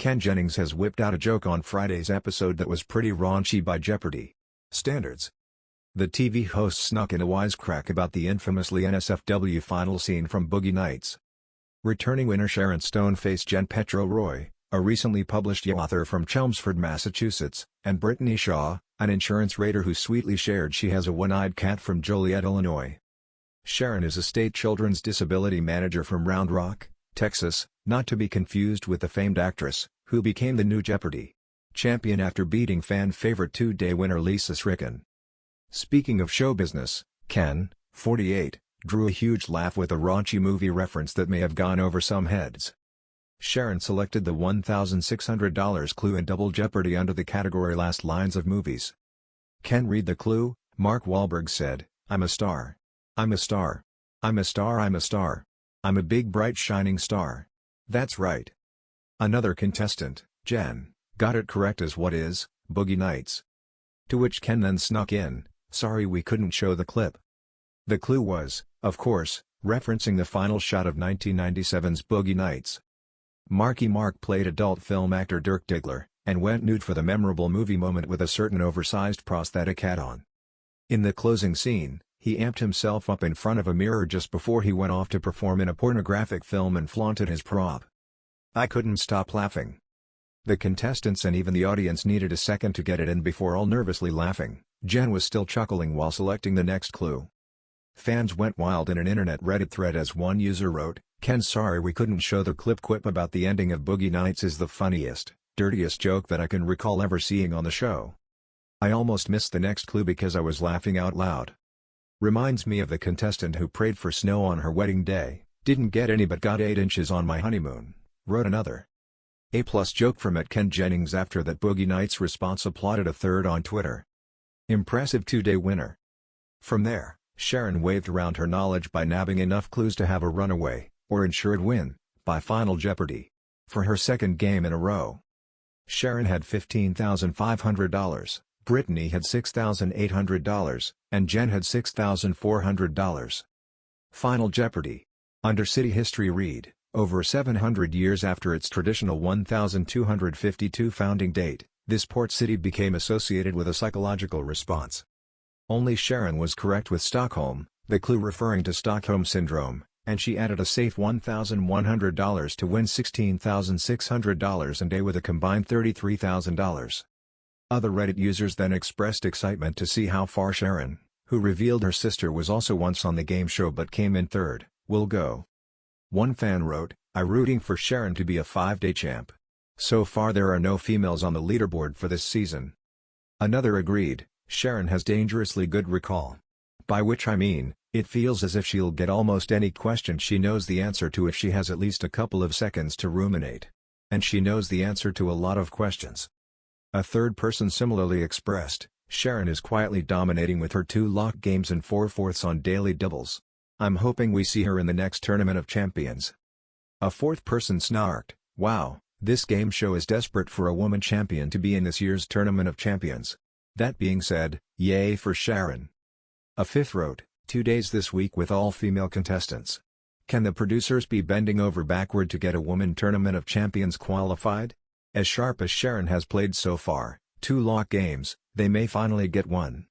Ken Jennings has whipped out a joke on Friday's episode that was pretty raunchy by Jeopardy standards. The TV host snuck in a wisecrack about the infamously NSFW final scene from Boogie Nights. Returning winner Sharon Stone faced Jen Petro-Roy, a recently published author from Chelmsford, Massachusetts, and Brittany Shaw, an insurance raider who sweetly shared she has a one-eyed cat from Joliet, Illinois. Sharon is a state children's disability manager from Round Rock, Texas, not to be confused with the famed actress, who became the new Jeopardy champion after beating fan favorite two-day winner Lisa Sricken. Speaking of show business, Ken, 48, drew a huge laugh with a raunchy movie reference that may have gone over some heads. Sharon selected the $1,600 clue in Double Jeopardy under the category Last Lines of Movies. Ken, read the clue. Mark Wahlberg said, "I'm a star. I'm a star. I'm a star. I'm a star. I'm a big bright shining star." That's right. Another contestant, Jen, got it correct as what is, Boogie Nights. To which Ken then snuck in, "Sorry we couldn't show the clip." The clue was, of course, referencing the final shot of 1997's Boogie Nights. Marky Mark played adult film actor Dirk Diggler, and went nude for the memorable movie moment with a certain oversized prosthetic hat on. In the closing scene, he amped himself up in front of a mirror just before he went off to perform in a pornographic film and flaunted his prop. I couldn't stop laughing. The contestants and even the audience needed a second to get it in before all nervously laughing. Jen was still chuckling while selecting the next clue. Fans went wild in an internet Reddit thread as one user wrote, "Ken, sorry we couldn't show the clip. Quip about the ending of Boogie Nights is the funniest, dirtiest joke that I can recall ever seeing on the show. I almost missed the next clue because I was laughing out loud. Reminds me of the contestant who prayed for snow on her wedding day, didn't get any but got 8 inches on my honeymoon," wrote another. A+ joke from @Ken Jennings after that Boogie Nights response applauded a third on Twitter. Impressive two-day winner. From there, Sharon waved around her knowledge by nabbing enough clues to have a runaway, or insured win, by Final Jeopardy! For her second game in a row. Sharon had $15,500, Brittany had $6,800, and Jen had $6,400. Final Jeopardy! Under city history read, over 700 years after its traditional 1252 founding date, this port city became associated with a psychological response. Only Sharon was correct with Stockholm, the clue referring to Stockholm Syndrome, and she added a safe $1,100 to win $16,600 and with a combined $33,000. Other Reddit users then expressed excitement to see how far Sharon, who revealed her sister was also once on the game show but came in third, will go. One fan wrote, "I'm rooting for Sharon to be a 5-day champ. So far there are no females on the leaderboard for this season." Another agreed, "Sharon has dangerously good recall. By which I mean, it feels as if she'll get almost any question she knows the answer to if she has at least a couple of seconds to ruminate. And she knows the answer to a lot of questions." A third person similarly expressed, "Sharon is quietly dominating with her 2 lock games and 4/4 on daily doubles. I'm hoping we see her in the next Tournament of Champions." A fourth person snarked, "Wow, this game show is desperate for a woman champion to be in this year's Tournament of Champions. That being said, yay for Sharon." A fifth wrote, 2 days this week with all female contestants. Can the producers be bending over backward to get a woman Tournament of Champions qualified? As sharp as Sharon has played so far, 2 lock games, they may finally get one.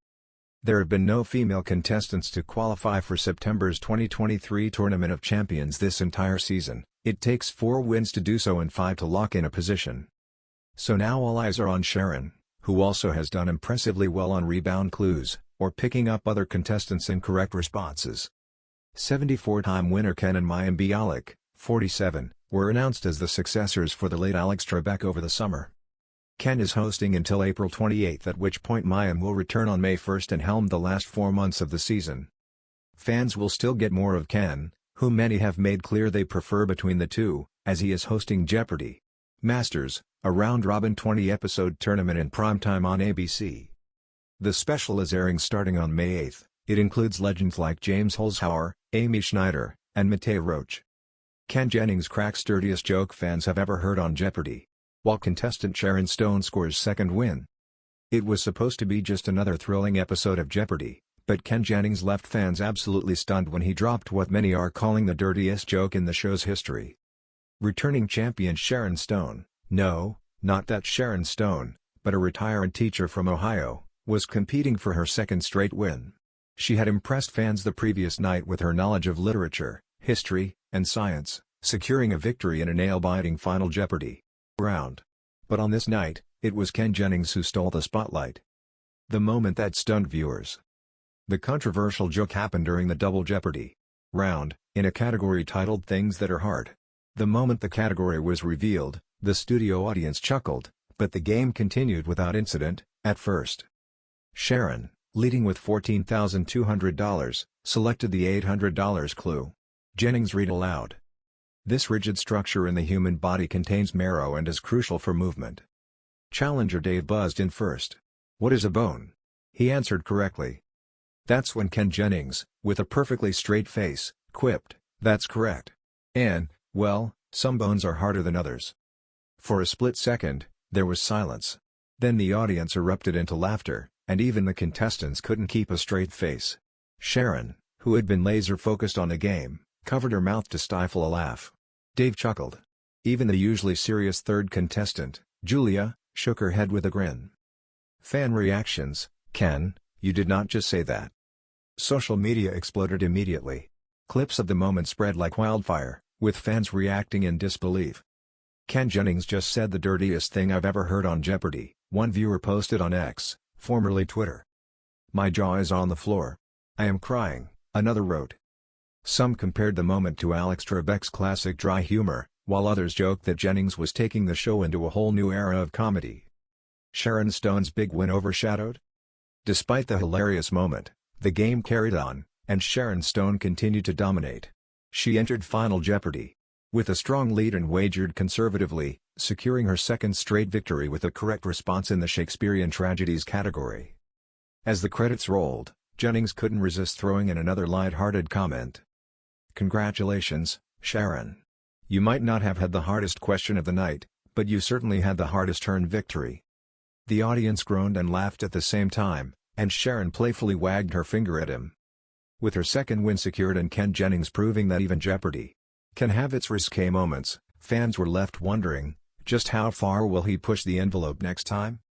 There have been no female contestants to qualify for September's 2023 Tournament of Champions this entire season. It takes 4 wins to do so and 5 to lock in a position. So now all eyes are on Sharon, who also has done impressively well on rebound clues, or picking up other contestants' incorrect responses. 74-time winner Ken and mayim Bialik, 47, were announced as the successors for the late Alex Trebek over the summer. Ken is hosting until April 28, at which point mayim will return on May 1 and helm the last 4 months of the season. Fans will still get more of Ken, whom many have made clear they prefer between the two, as he is hosting Jeopardy! Masters, a round-robin 20-episode tournament in primetime on ABC. The special is airing starting on May 8. It includes legends like James Holzhauer, Amy Schneider, and Matej Roach. Ken Jennings cracks dirtiest joke fans have ever heard on Jeopardy! While contestant Sharon Stone scores second win. It was supposed to be just another thrilling episode of Jeopardy! But Ken Jennings left fans absolutely stunned when he dropped what many are calling the dirtiest joke in the show's history. Returning champion Sharon Stone, No, not that Sharon Stone, but a retired teacher from Ohio, was competing for her second straight win. She had impressed fans the previous night with her knowledge of literature, history, and science, securing a victory in a nail-biting Final Jeopardy round. But on this night, it was Ken Jennings who stole the spotlight. The moment that stunned viewers. The controversial joke happened during the Double Jeopardy round, in a category titled Things That Are Hard. The moment the category was revealed, the studio audience chuckled, but the game continued without incident, at first. Sharon, leading with $14,200, selected the $800 clue. Jennings read aloud. This rigid structure in the human body contains marrow and is crucial for movement. Challenger Dave buzzed in first. What is a bone? He answered correctly. That's when Ken Jennings, with a perfectly straight face, quipped, "That's correct. And, well, some bones are harder than others." For a split second, there was silence. Then the audience erupted into laughter, and even the contestants couldn't keep a straight face. Sharon, who had been laser-focused on the game, covered her mouth to stifle a laugh. Dave chuckled. Even the usually serious third contestant, Julia, shook her head with a grin. Fan reactions: "Ken, you did not just say that." Social media exploded immediately. Clips of the moment spread like wildfire, with fans reacting in disbelief. "Ken Jennings just said the dirtiest thing I've ever heard on Jeopardy!" one viewer posted on X, formerly Twitter. "My jaw is on the floor. I am crying," another wrote. Some compared the moment to Alex Trebek's classic dry humor, while others joked that Jennings was taking the show into a whole new era of comedy. Sharon Stone's big win overshadowed? Despite the hilarious moment, the game carried on, and Sharon Stone continued to dominate. She entered Final Jeopardy with a strong lead and wagered conservatively, securing her second straight victory with a correct response in the Shakespearean tragedies category. As the credits rolled, Jennings couldn't resist throwing in another light-hearted comment. "Congratulations, Sharon. You might not have had the hardest question of the night, but you certainly had the hardest-earned victory." The audience groaned and laughed at the same time, and Sharon playfully wagged her finger at him. With her second win secured and Ken Jennings proving that even Jeopardy can have its risque moments, fans were left wondering, just how far will he push the envelope next time?